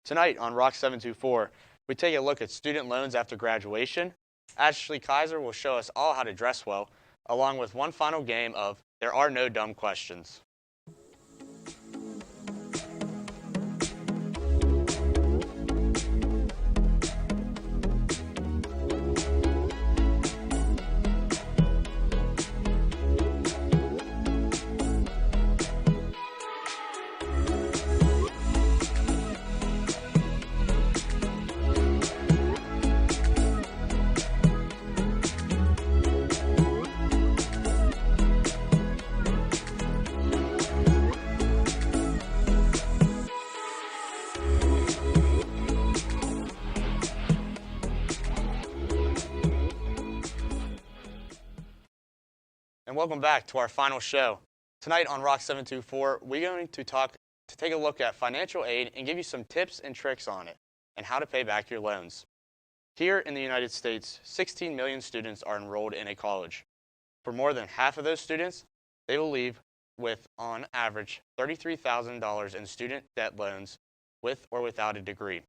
Tonight on Rock 724, we take a look at student loans after graduation. Ashley Kaiser will show us all how to dress well, along with one final game of There Are No Dumb Questions. And welcome back to our final show. Tonight on Rock 724, we're going to take a look at financial aid and give you some tips and tricks on it and how to pay back your loans. Here in the United States, 16 million students are enrolled in a college. For more than half of those students, they will leave with, on average, $33,000 in student debt loans with or without a degree.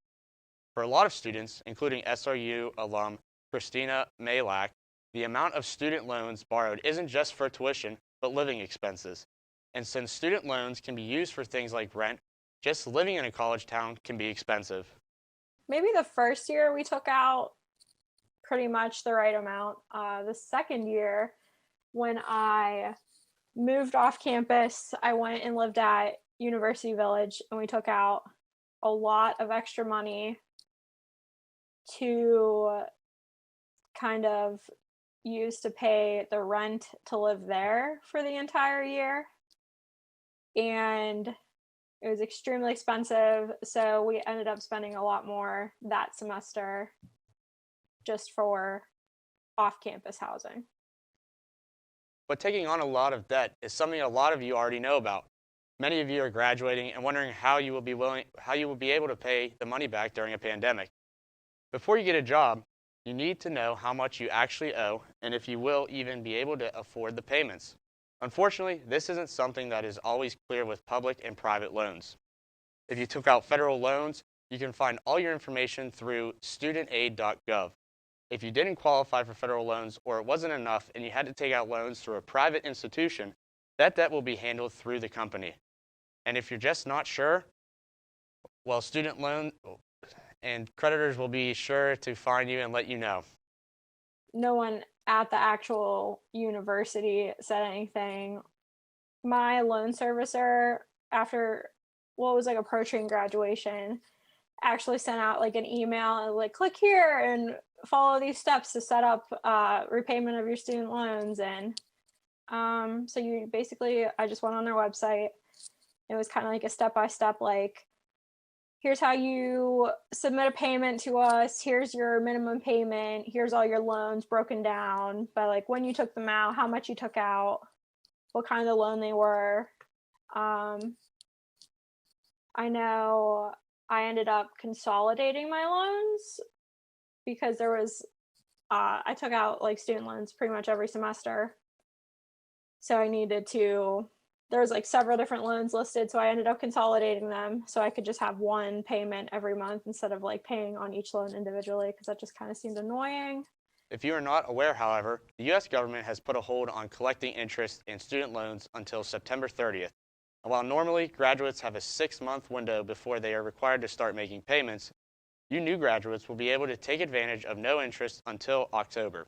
For a lot of students, including SRU alum Christina Malak, the amount of student loans borrowed isn't just for tuition, but living expenses. And since student loans can be used for things like rent, just living in a college town can be expensive. Maybe the first year we took out pretty much the right amount. The second year, when I moved off campus, I went and lived at University Village, and we took out a lot of extra money to kind of use to pay the rent to live there for the entire year. And it was extremely expensive, so we ended up spending a lot more that semester just for off-campus housing. But taking on a lot of debt is something a lot of you already know about. Many of you are graduating and wondering how you will be able to pay the money back during a pandemic. Before you get a job, you need to know how much you actually owe and if you will even be able to afford the payments. Unfortunately, this isn't something that is always clear with public and private loans. If you took out federal loans, you can find all your information through studentaid.gov. If you didn't qualify for federal loans or it wasn't enough and you had to take out loans through a private institution, that debt will be handled through the company. And if you're just not sure, well, student loan and creditors will be sure to find you and let you know. No one at the actual university said anything. My loan servicer, after what was like approaching graduation, actually sent out like an email and like click here and follow these steps to set up repayment of your student loans. And so you basically, I just went on their website. It was kind of like a step-by-step, like, here's how you submit a payment to us. Here's your minimum payment. Here's all your loans broken down by like when you took them out, how much you took out, what kind of loan they were. I know I ended up consolidating my loans because there was, I took out like student loans pretty much every semester. So I needed to, there was like several different loans listed, so I ended up consolidating them so I could just have one payment every month instead of like paying on each loan individually, because that just kind of seemed annoying. If you are not aware, however, the U.S. government has put a hold on collecting interest in student loans until September 30th. And while normally graduates have a 6-month window before they are required to start making payments, you new graduates will be able to take advantage of no interest until October.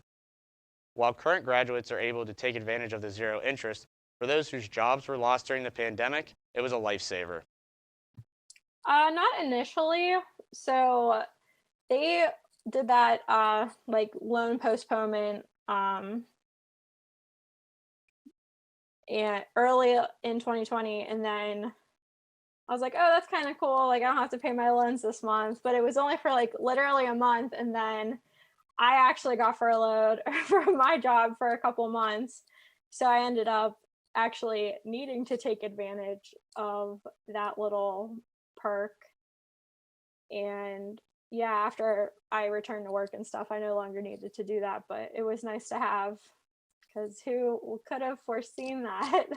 While current graduates are able to take advantage of the zero interest, for those whose jobs were lost during the pandemic, it was a lifesaver. Not initially. So they did that like loan postponement and early in 2020, and then I was like, oh, that's kind of cool. Like, I don't have to pay my loans this month, but it was only for like literally a month, and then I actually got furloughed from my job for a couple months, so I ended up actually needing to take advantage of that little perk. And yeah, after I returned to work and stuff, I no longer needed to do that, but it was nice to have, because who could have foreseen that?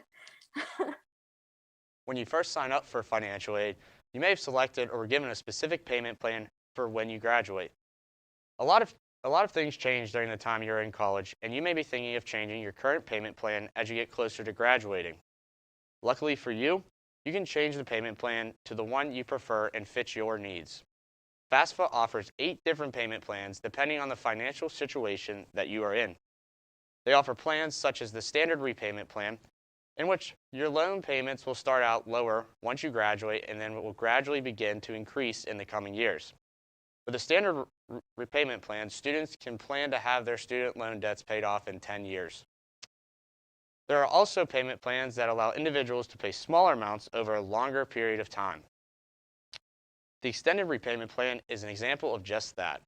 When you first sign up for financial aid, You may have selected or were given a specific payment plan for when you graduate. A lot of things change during the time you're in college, and you may be thinking of changing your current payment plan as you get closer to graduating. Luckily for you, you can change the payment plan to the one you prefer and fits your needs. FAFSA offers 8 different payment plans depending on the financial situation that you are in. They offer plans such as the standard repayment plan, in which your loan payments will start out lower once you graduate and then will gradually begin to increase in the coming years. With a standard repayment plan, students can plan to have their student loan debts paid off in 10 years. There are also payment plans that allow individuals to pay smaller amounts over a longer period of time. The extended repayment plan is an example of just that.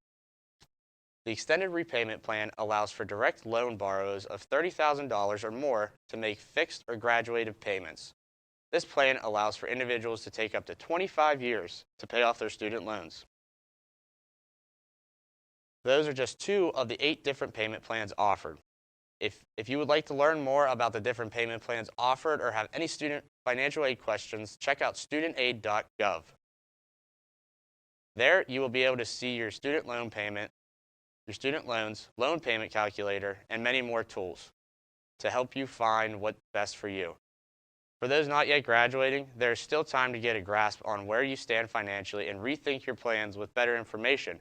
The extended repayment plan allows for direct loan borrowers of $30,000 or more to make fixed or graduated payments. This plan allows for individuals to take up to 25 years to pay off their student loans. Those are just 2 of the 8 different payment plans offered. If you would like to learn more about the different payment plans offered or have any student financial aid questions, check out studentaid.gov. There, you will be able to see your student loan payment, your student loans, loan payment calculator, and many more tools to help you find what's best for you. For those not yet graduating, there is still time to get a grasp on where you stand financially and rethink your plans with better information.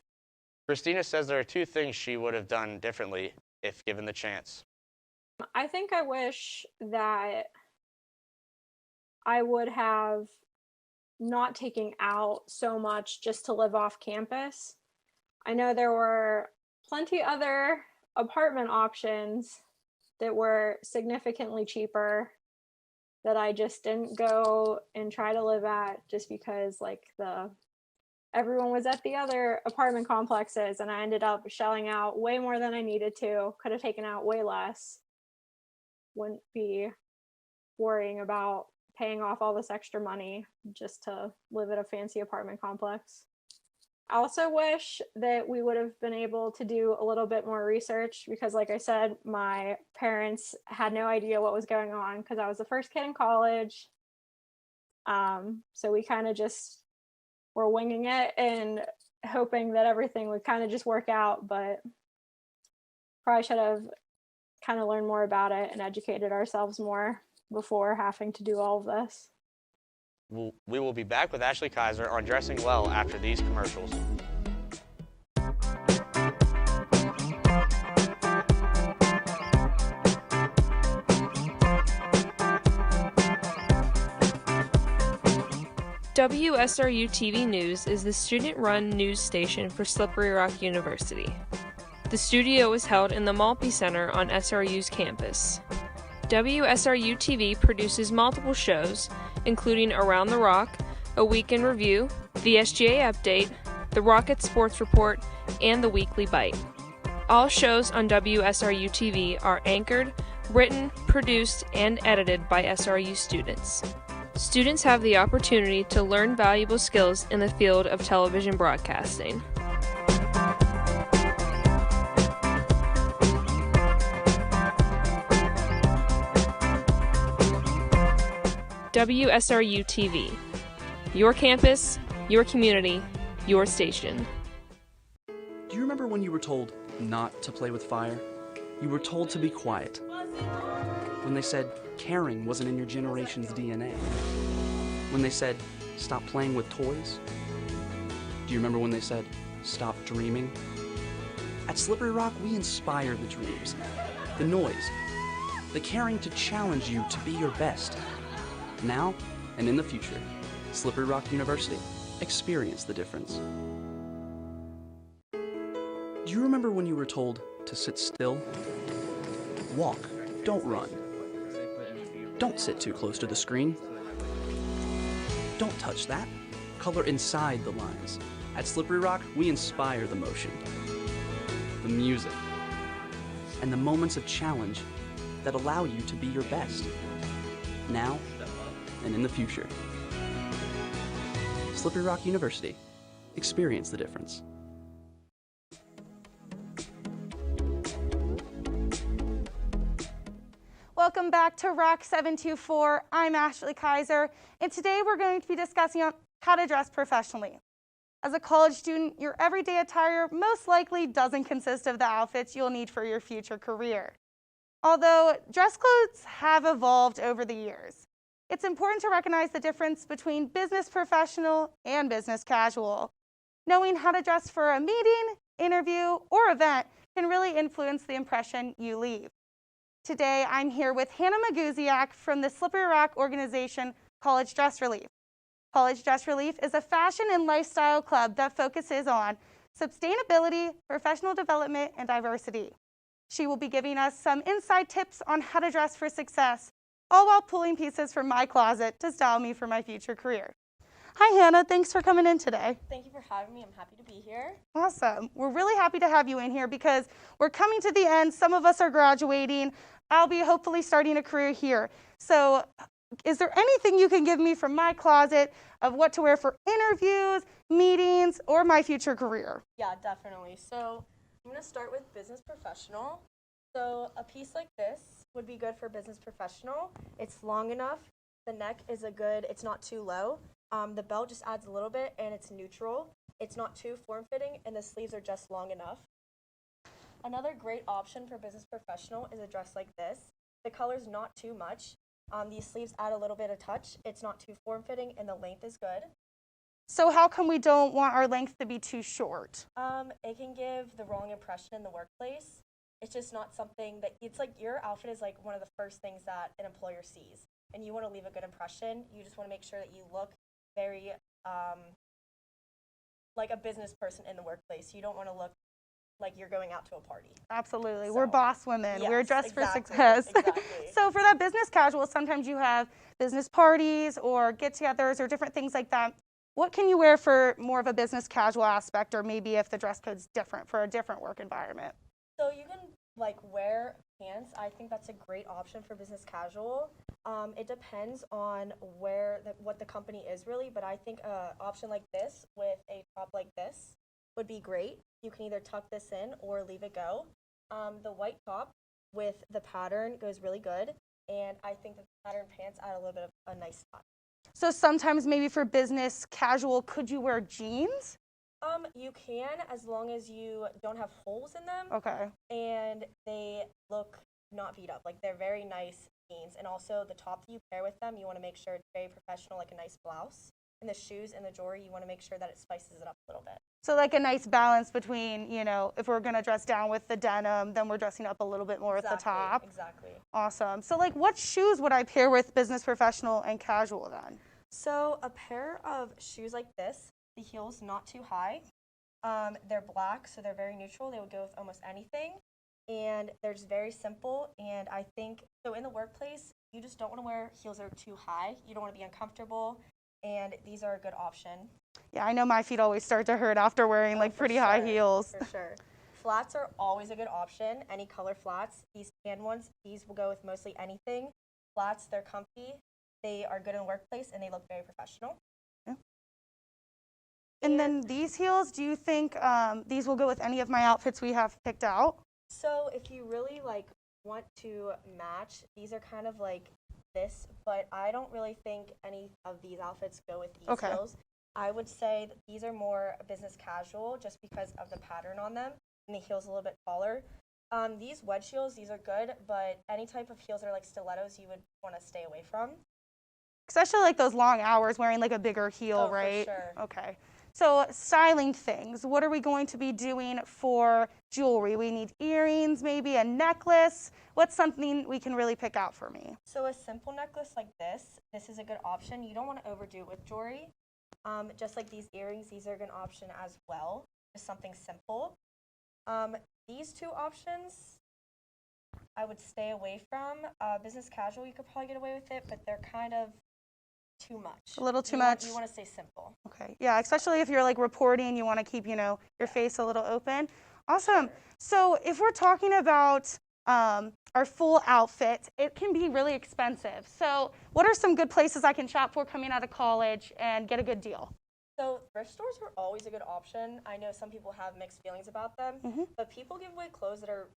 Christina says there are 2 things she would have done differently if given the chance. I think I wish that I would have not taken out so much just to live off campus. I know there were plenty other apartment options that were significantly cheaper that I just didn't go and try to live at just because everyone was at the other apartment complexes, and I ended up shelling out way more than I needed to. Could have taken out way less. Wouldn't be worrying about paying off all this extra money just to live at a fancy apartment complex. I also wish that we would have been able to do a little bit more research because, like I said, my parents had no idea what was going on because I was the first kid in college. So we kind of just were winging it and hoping that everything would kind of just work out, but probably should have kind of learned more about it and educated ourselves more before having to do all of this. We will be back with Ashley Kaiser on Dressing Well after these commercials. WSRU-TV News is the student-run news station for Slippery Rock University. The studio is held in the Maltby Center on SRU's campus. WSRU-TV produces multiple shows, including Around the Rock, A Week in Review, the SGA Update, the Rocket Sports Report, and the Weekly Bite. All shows on WSRU-TV are anchored, written, produced, and edited by SRU students. Students have the opportunity to learn valuable skills in the field of television broadcasting. WSRU-TV. Your campus, your community, your station. Do you remember when you were told not to play with fire? You were told to be quiet. When they said caring wasn't in your generation's DNA. When they said stop playing with toys. Do you remember when they said stop dreaming? At Slippery Rock, we inspire the dreams, the noise, the caring to challenge you to be your best. Now and in the future, Slippery Rock University. Experience the difference. Do you remember when you were told to sit still? Walk, don't run. Don't sit too close to the screen. Don't touch that. Color inside the lines. At Slippery Rock, we inspire the motion, the music, and the moments of challenge that allow you to be your best. Now and in the future. Slippery Rock University. Experience the difference. Welcome back to Rock 724. I'm Ashley Kaiser, and today we're going to be discussing how to dress professionally. As a college student, your everyday attire most likely doesn't consist of the outfits you'll need for your future career. Although dress clothes have evolved over the years, it's important to recognize the difference between business professional and business casual. Knowing how to dress for a meeting, interview, or event can really influence the impression you leave. Today, I'm here with Hannah Maguziak from the Slippery Rock organization College Dress Relief. College Dress Relief is a fashion and lifestyle club that focuses on sustainability, professional development, and diversity. She will be giving us some inside tips on how to dress for success, all while pulling pieces from my closet to style me for my future career. Hi, Hannah. Thanks for coming in today. Thank you for having me. I'm happy to be here. Awesome. We're really happy to have you in here because we're coming to the end. Some of us are graduating. I'll be hopefully starting a career here. So is there anything you can give me from my closet of what to wear for interviews, meetings, or my future career? Yeah, definitely. So I'm going to start with business professional. So a piece like this would be good for business professional. It's long enough. The neck is it's not too low. The belt just adds a little bit and it's neutral. It's not too form-fitting and the sleeves are just long enough. Another great option for business professional is a dress like this. The color's not too much. These sleeves add a little bit of touch. It's not too form-fitting and the length is good. So how come we don't want our length to be too short? It can give the wrong impression in the workplace. It's just not something that, it's like your outfit is like one of the first things that an employer sees. And you want to leave a good impression. You just want to make sure that you look very like a business person in the workplace. You don't want to look like you're going out to a party. Absolutely. So, we're boss women. yes, We're dressed exactly, for success. Exactly. So for that business casual, sometimes you have business parties or get-togethers or different things like that. What can you wear for more of a business casual aspect, or maybe if the dress code's different for a different work environment? So you can like wear pants. I think that's a great option for business casual. It depends on what the company is really, but I think an option like this with a top like this would be great. You can either tuck this in or leave it go. The white top with the pattern goes really good, and I think the pattern pants add a little bit of a nice touch. So sometimes maybe for business casual, could you wear jeans? You can, as long as you don't have holes in them. Okay. And they look not beat up. Like, they're very nice jeans. And also the top that you pair with them, you want to make sure it's very professional, like a nice blouse. And the shoes and the jewelry, you want to make sure that it spices it up a little bit. So like a nice balance between, you know, if we're going to dress down with the denim, then we're dressing up a little bit more at the top. Exactly. Awesome. So like what shoes would I pair with business professional and casual then? So a pair of shoes like this, the heels not too high. They're black, so they're very neutral. They would go with almost anything. And they're just very simple. And I think, so in the workplace, you just don't want to wear heels that are too high. You don't want to be uncomfortable. And these are a good option. Yeah, I know my feet always start to hurt after wearing like pretty high heels. For sure. Flats are always a good option. Any color flats. These tan ones, these will go with mostly anything. Flats, they're comfy. They are good in the workplace, and they look very professional. Yeah. And then these heels, do you think these will go with any of my outfits we have picked out? So if you really like want to match, these are kind of like this, but I don't really think any of these outfits go with these heels. I would say that these are more business casual just because of the pattern on them, and the heel's a little bit taller. These wedge heels, these are good, but any type of heels that are like stilettos, you would want to stay away from. Especially like those long hours wearing like a bigger heel, right? For sure. Okay. So styling things, what are we going to be doing for jewelry? We need earrings, maybe a necklace. What's something we can really pick out for me? So a simple necklace like this is a good option. You don't want to overdo it with jewelry. Just like these earrings, these are a good option as well. Just something simple. These two options I would stay away from. Business casual, you could probably get away with it, but they're kind of too much. A little too much. You want to stay simple. Okay. Yeah, especially if you're like reporting, you want to keep, you know, your face a little open. Awesome. So if we're talking about our full outfit, it can be really expensive. So what are some good places I can shop for coming out of college and get a good deal? So thrift stores are always a good option. I know some people have mixed feelings about them, but people give away clothes that are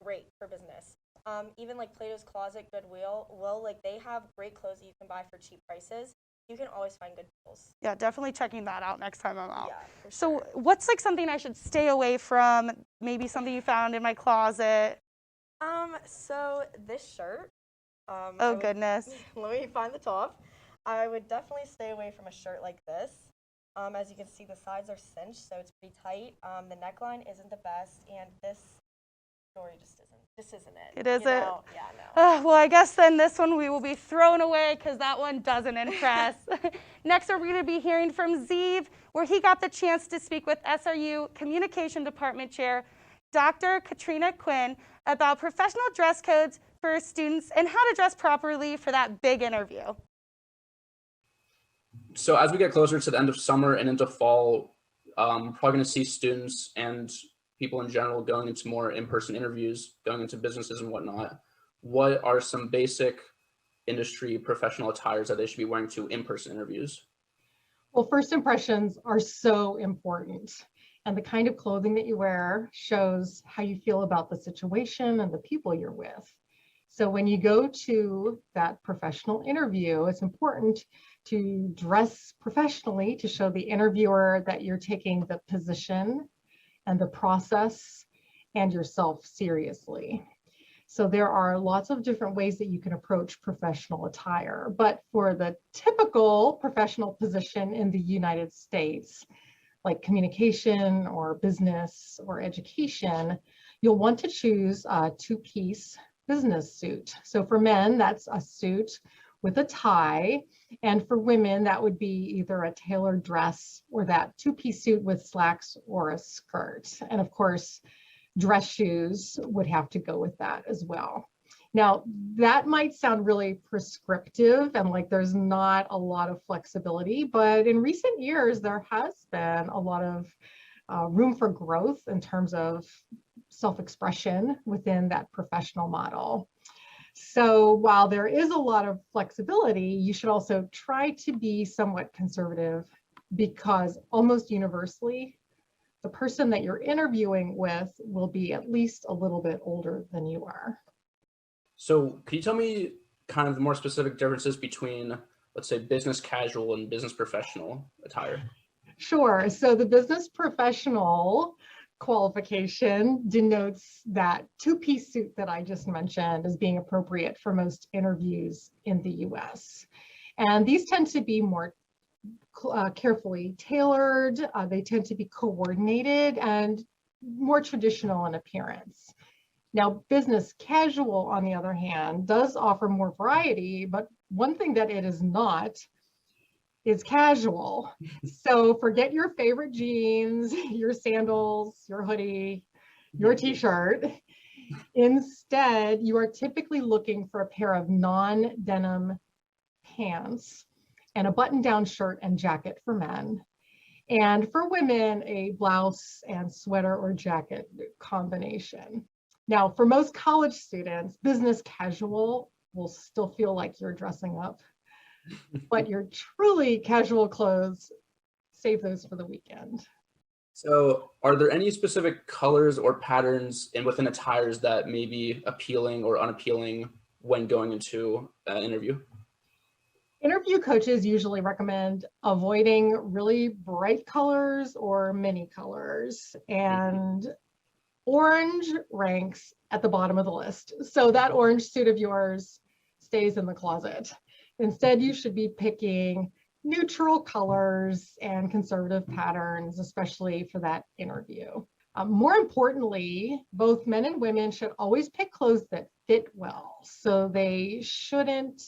great for business. Even like Plato's Closet, Goodwill, like they have great clothes that you can buy for cheap prices. You can always find good deals. Yeah, definitely checking that out next time I'm out. Yeah, for So sure. what's like something I should stay away from? Maybe something you found in my closet. So this shirt. Oh goodness. Let me find the top. I would definitely stay away from a shirt like this. As you can see, the sides are cinched, so it's pretty tight. The neckline isn't the best, and this story just isn't it. It isn't? Yeah, no. Well, I guess then this one we will be thrown away because that one doesn't impress. Next, we're going to be hearing from Zeve, where he got the chance to speak with SRU Communication Department Chair Dr. Katrina Quinn about professional dress codes for students and how to dress properly for that big interview. So as we get closer to the end of summer and into fall, probably going to see students and people in general going into more in-person interviews, going into businesses and whatnot. What are some basic industry professional attires that they should be wearing to in-person interviews? Well, first impressions are so important. And the kind of clothing that you wear shows how you feel about the situation and the people you're with. So when you go to that professional interview, it's important to dress professionally to show the interviewer that you're taking the position and the process and yourself seriously. So there are lots of different ways that you can approach professional attire, but for the typical professional position in the United States, like communication or business or education, you'll want to choose a two-piece business suit. So for men, that's a suit with a tie. And for women, that would be either a tailored dress or that two-piece suit with slacks or a skirt. And of course, dress shoes would have to go with that as well. Now, that might sound really prescriptive and like there's not a lot of flexibility, but in recent years, there has been a lot of room for growth in terms of self-expression within that professional model. So while there is a lot of flexibility, you should also try to be somewhat conservative because almost universally, the person that you're interviewing with will be at least a little bit older than you are. So can you tell me kind of the more specific differences between, let's say, business casual and business professional attire? Sure. So the business professional qualification denotes that two-piece suit that I just mentioned as being appropriate for most interviews in the US. And these tend to be more carefully tailored. They tend to be coordinated and more traditional in appearance. Now, business casual, on the other hand, does offer more variety, but one thing that it is not is casual. So forget your favorite jeans, your sandals, your hoodie, your t-shirt. Instead, you are typically looking for a pair of non-denim pants and a button-down shirt and jacket for men. And for women, a blouse and sweater or jacket combination. Now, for most college students, business casual will still feel like you're dressing up, but your truly casual clothes, save those for the weekend. So are there any specific colors or patterns within attires that may be appealing or unappealing when going into an interview? Interview coaches usually recommend avoiding really bright colors or many colors, and orange ranks at the bottom of the list. So that orange suit of yours stays in the closet. Instead, you should be picking neutral colors and conservative patterns, especially for that interview. More importantly, both men and women should always pick clothes that fit well. So they shouldn't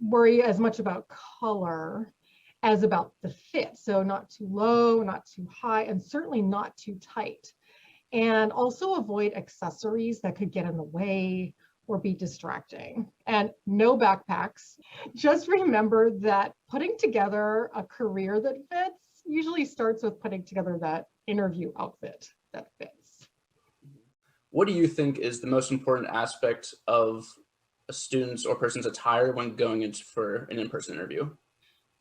worry as much about color as about the fit. So not too low, not too high, and certainly not too tight. And also avoid accessories that could get in the way or be distracting. And no backpacks. Just remember that putting together a career that fits usually starts with putting together that interview outfit that fits. What do you think is the most important aspect of a student's or person's attire when going in for an in-person interview?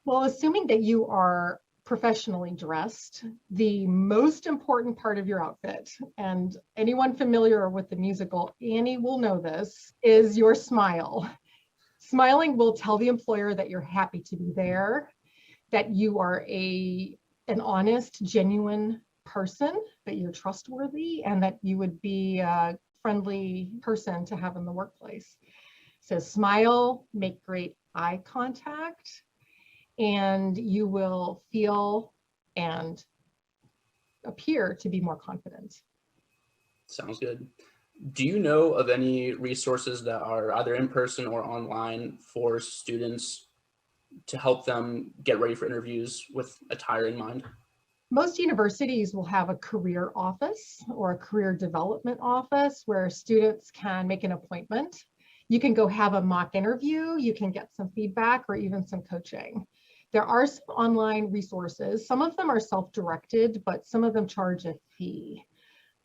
Well, assuming that you are professionally dressed, the most important part of your outfit, and anyone familiar with the musical Annie will know this, is your smile. Smiling will tell the employer that you're happy to be there, that you are an honest, genuine person, that you're trustworthy, and that you would be a friendly person to have in the workplace. So smile, make great eye contact, and you will feel and appear to be more confident. Sounds good. Do you know of any resources that are either in person or online for students to help them get ready for interviews with attire in mind? Most universities will have a career office or a career development office where students can make an appointment. You can go have a mock interview, you can get some feedback or even some coaching. There are some online resources. Some of them are self-directed, but some of them charge a fee.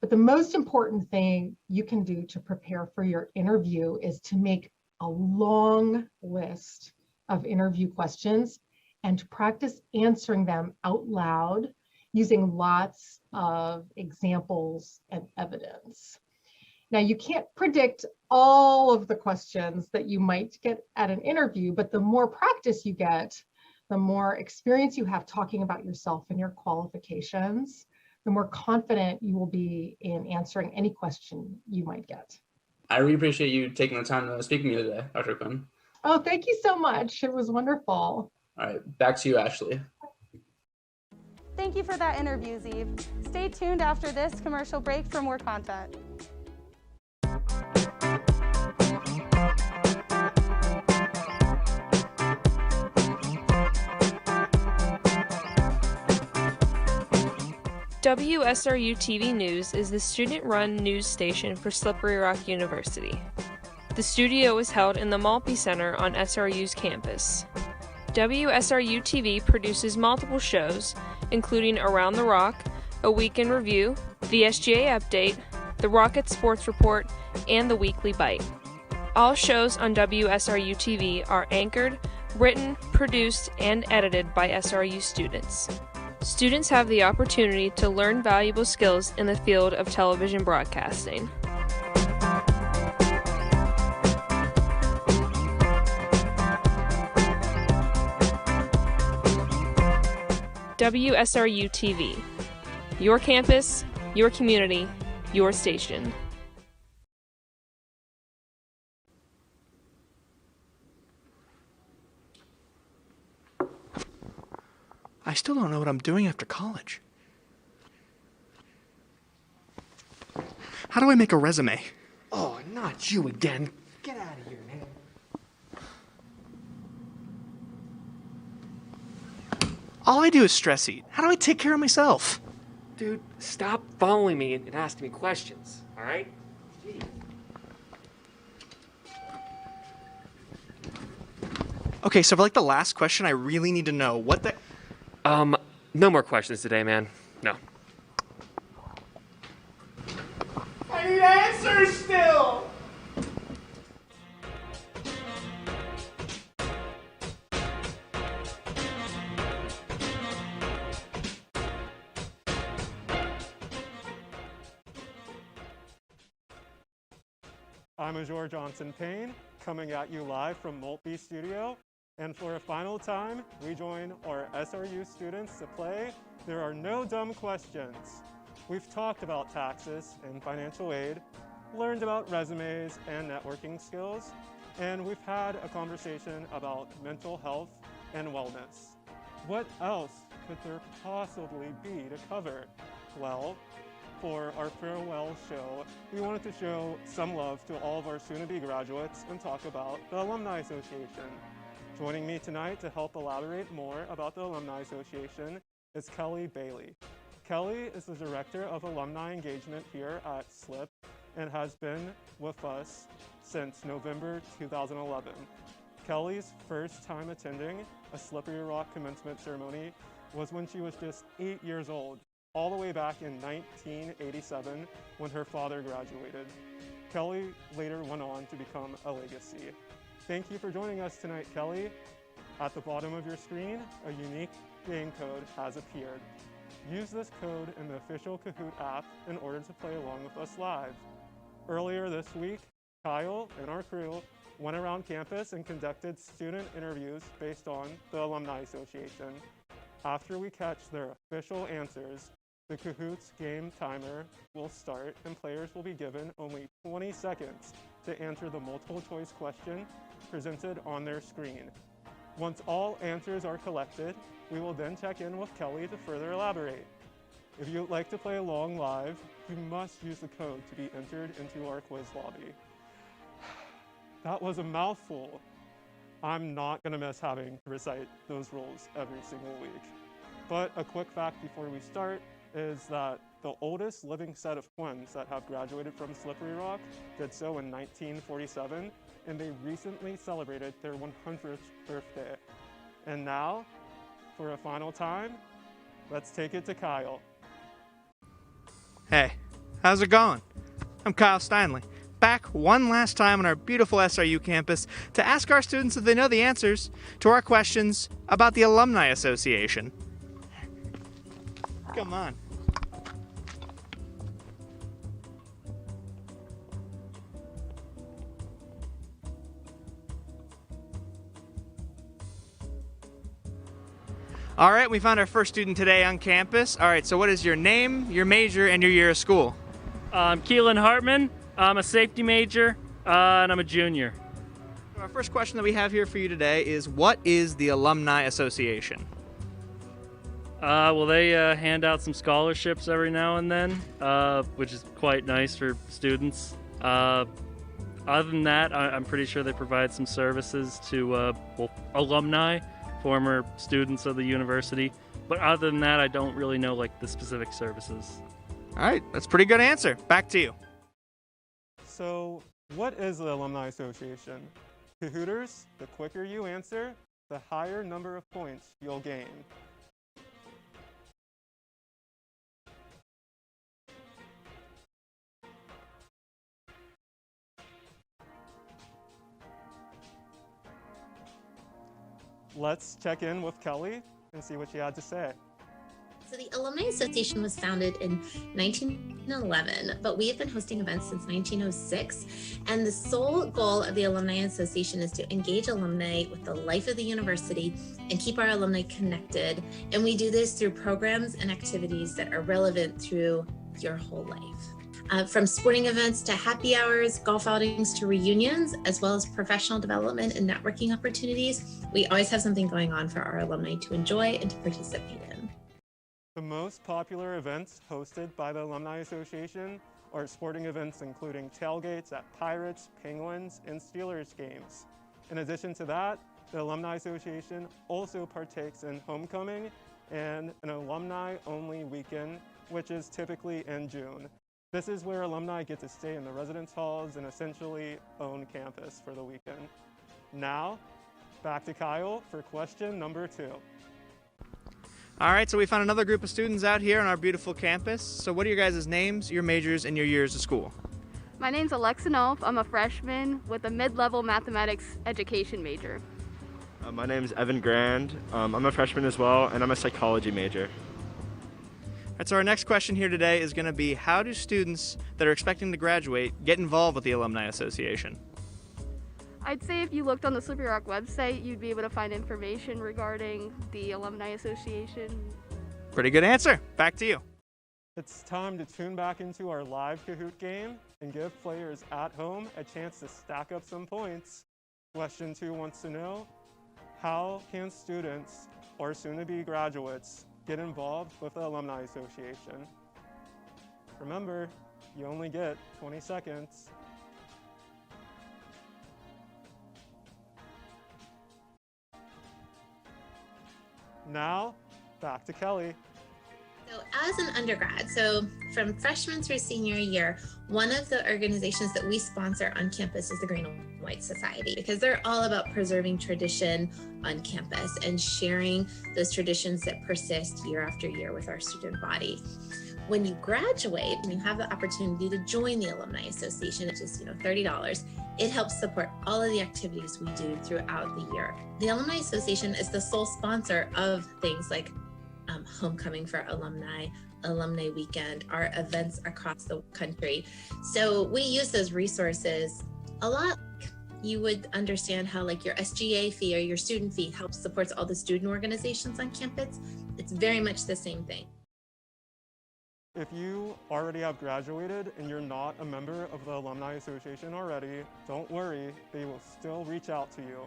But the most important thing you can do to prepare for your interview is to make a long list of interview questions and to practice answering them out loud using lots of examples and evidence. Now, you can't predict all of the questions that you might get at an interview, but the more practice you get, the more experience you have talking about yourself and your qualifications, the more confident you will be in answering any question you might get. I really appreciate you taking the time to speak to me today, Dr. Quinn. Oh, thank you so much. It was wonderful. All right, back to you, Ashley. Thank you for that interview, Zeve. Stay tuned after this commercial break for more content. WSRU-TV News is the student-run news station for Slippery Rock University. The studio is held in the Maltby Center on SRU's campus. WSRU-TV produces multiple shows, including Around the Rock, A Week in Review, the SGA Update, the Rocket Sports Report, and the Weekly Bite. All shows on WSRU-TV are anchored, written, produced, and edited by SRU students. Students have the opportunity to learn valuable skills in the field of television broadcasting. WSRU-TV. Your campus, your community, your station. I still don't know what I'm doing after college. How do I make a resume? Oh, not you again. Get out of here, man. All I do is stress eat. How do I take care of myself? Dude, stop following me and asking me questions, all right? Gee. Okay, so for like the last question, I really need to know what the... No more questions today, man. No. I need answers still! I'm Azure Johnson-Payne, coming at you live from Maltby Studio. And for a final time, we join our SRU students to play There Are No Dumb Questions. We've talked about taxes and financial aid, learned about resumes and networking skills, and we've had a conversation about mental health and wellness. What else could there possibly be to cover? Well, for our farewell show, we wanted to show some love to all of our soon-to-be graduates and talk about the Alumni Association. Joining me tonight to help elaborate more about the Alumni Association is Kelly Bailey. Kelly is the Director of Alumni Engagement here at SLIP and has been with us since November 2011. Kelly's first time attending a Slippery Rock commencement ceremony was when she was just 8 years old, all the way back in 1987 when her father graduated. Kelly later went on to become a legacy. Thank you for joining us tonight, Kelly. At the bottom of your screen, a unique game code has appeared. Use this code in the official Kahoot app in order to play along with us live. Earlier this week, Kyle and our crew went around campus and conducted student interviews based on the Alumni Association. After we catch their official answers, the Kahoot's game timer will start and players will be given only 20 seconds to answer the multiple choice question presented on their screen. Once all answers are collected, we will then check in with Kelly to further elaborate. If you'd like to play along live, you must use the code to be entered into our quiz lobby. That was a mouthful. I'm not gonna miss having to recite those rules every single week. But a quick fact before we start is that the oldest living set of twins that have graduated from Slippery Rock did so in 1947, and they recently celebrated their 100th birthday. And now, for a final time, let's take it to Kyle. Hey, how's it going? I'm Kyle Steinle, back one last time on our beautiful SRU campus to ask our students if they know the answers to our questions about the Alumni Association. Come on. All right, we found our first student today on campus. All right, so what is your name, your major, and your year of school? I'm Keelan Hartman. I'm a safety major, and I'm a junior. Our first question that we have here for you today is, what is the Alumni Association? Well, they hand out some scholarships every now and then, which is quite nice for students. Other than that, I'm pretty sure they provide some services to alumni, former students of the university. But other than that, I don't really know like the specific services. All right, that's a pretty good answer. Back to you. So, what is the Alumni Association? Kahooters, the quicker you answer, the higher number of points you'll gain. Let's check in with Kelly and see what she had to say. So the Alumni Association was founded in 1911, but we have been hosting events since 1906. And the sole goal of the Alumni Association is to engage alumni with the life of the university and keep our alumni connected. And we do this through programs and activities that are relevant through your whole life. From sporting events to happy hours, golf outings to reunions, as well as professional development and networking opportunities, we always have something going on for our alumni to enjoy and to participate in. The most popular events hosted by the Alumni Association are sporting events including tailgates at Pirates, Penguins, and Steelers games. In addition to that, the Alumni Association also partakes in homecoming and an alumni-only weekend, which is typically in June. This is where alumni get to stay in the residence halls and essentially own campus for the weekend. Now, back to Kyle for question number 2. All right, so we found another group of students out here on our beautiful campus. So what are your guys' names, your majors, and your years of school? My name's Alexa Nolf. I'm a freshman with a mid-level mathematics education major. My name is Evan Grand. I'm a freshman as well, and I'm a psychology major. All right, so our next question here today is going to be, how do students that are expecting to graduate get involved with the Alumni Association? I'd say if you looked on the Slippery Rock website, you'd be able to find information regarding the Alumni Association. Pretty good answer. Back to you. It's time to tune back into our live Kahoot game and give players at home a chance to stack up some points. Question 2 wants to know, how can students or soon-to-be graduates get involved with the Alumni Association? Remember, you only get 20 seconds. Now, back to Kelly. So as an undergrad, so from freshman through senior year, one of the organizations that we sponsor on campus is the Green and White Society, because they're all about preserving tradition on campus and sharing those traditions that persist year after year with our student body. When you graduate and you have the opportunity to join the Alumni Association, it's just $30, It helps support all of the activities we do throughout the year. The Alumni Association is the sole sponsor of things like homecoming for alumni, alumni weekend, our events across the country. So we use those resources a lot. You would understand how like your SGA fee or your student fee helps supports all the student organizations on campus. It's very much the same thing. If you already have graduated and you're not a member of the Alumni Association already, don't worry, they will still reach out to you.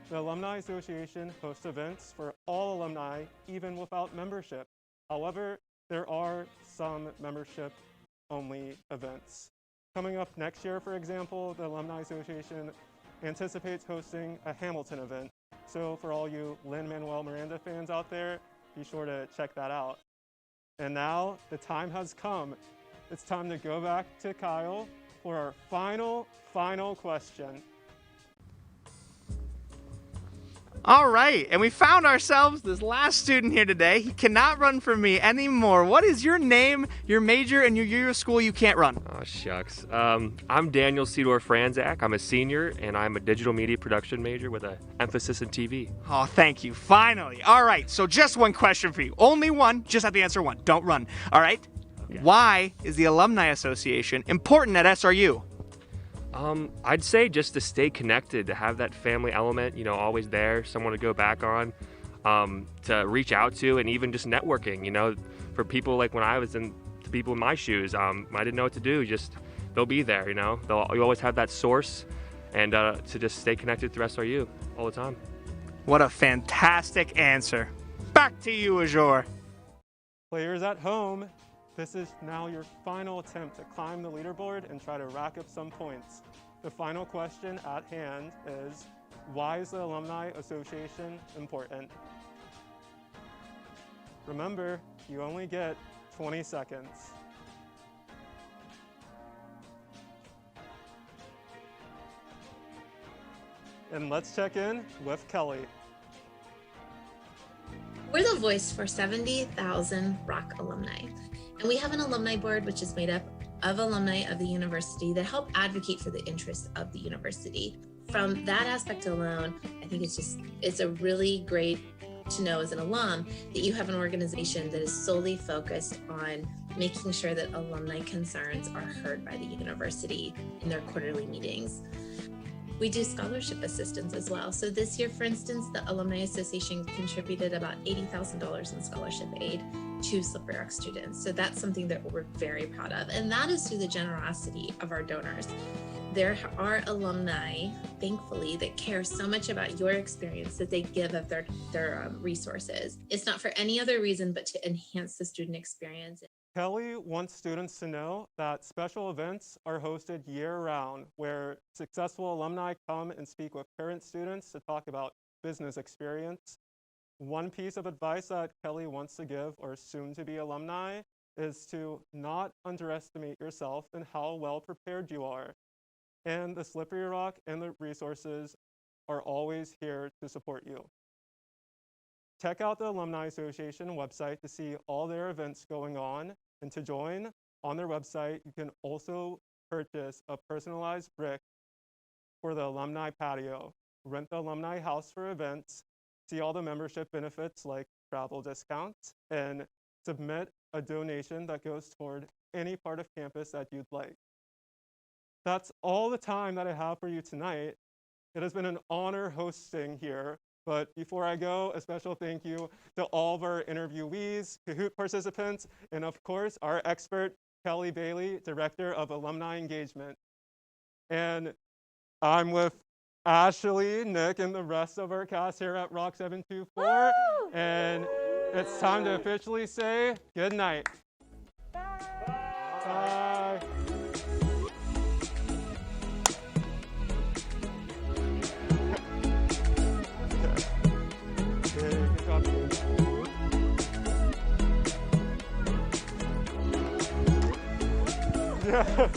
The Alumni Association hosts events for all alumni, even without membership. However, there are some membership-only events. Coming up next year, for example, the Alumni Association anticipates hosting a Hamilton event. So for all you Lin-Manuel Miranda fans out there, be sure to check that out. And now the time has come. It's time to go back to Kyle for our final question. All right, and we found ourselves this last student here today. He cannot run from me anymore. What is your name, your major, and your year of school you can't run? Oh, shucks. I'm Daniel Sedor-Franzak. I'm a senior, and I'm a digital media production major with an emphasis in TV. Oh, thank you. Finally. All right, so just one question for you. Only one. Just have to answer one. Don't run. All right? Okay. Why is the Alumni Association important at SRU? I'd say just to stay connected, to have that family element, you know, always there, someone to go back on, to reach out to, and even just networking, you know, for people like when I was to people in my shoes, I didn't know what to do, just they'll be there, you know, you always have that source, and to just stay connected through SRU all the time. What a fantastic answer. Back to you, Azure. Players at home, this is now your final attempt to climb the leaderboard and try to rack up some points. The final question at hand is, why is the Alumni Association important? Remember, you only get 20 seconds. And let's check in with Kelly. We're the voice for 70,000 Rock alumni. And we have an alumni board, which is made up of alumni of the university that help advocate for the interests of the university. From that aspect alone, I think it's a really great to know as an alum that you have an organization that is solely focused on making sure that alumni concerns are heard by the university in their quarterly meetings. We do scholarship assistance as well. So this year, for instance, the Alumni Association contributed about $80,000 in scholarship aid to Slippery Rock students. So that's something that we're very proud of. And that is through the generosity of our donors. There are alumni, thankfully, that care so much about your experience that they give of their resources. It's not for any other reason but to enhance the student experience. Kelly wants students to know that special events are hosted year-round, where successful alumni come and speak with current students to talk about business experience. One piece of advice that Kelly wants to give our soon-to-be alumni is to not underestimate yourself and how well prepared you are. And the Slippery Rock and the resources are always here to support you. Check out the Alumni Association website to see all their events going on, and to join on their website, you can also purchase a personalized brick for the alumni patio, rent the alumni house for events, see all the membership benefits like travel discounts, and submit a donation that goes toward any part of campus that you'd like. That's all the time that I have for you tonight. It has been an honor hosting here. But before I go, a special thank you to all of our interviewees, Kahoot participants, and of course, our expert, Kelly Bailey, Director of Alumni Engagement. And I'm with Ashley, Nick, and the rest of our cast here at Rock 724. Woo! And it's time to officially say good night. Bye. Bye. Yeah.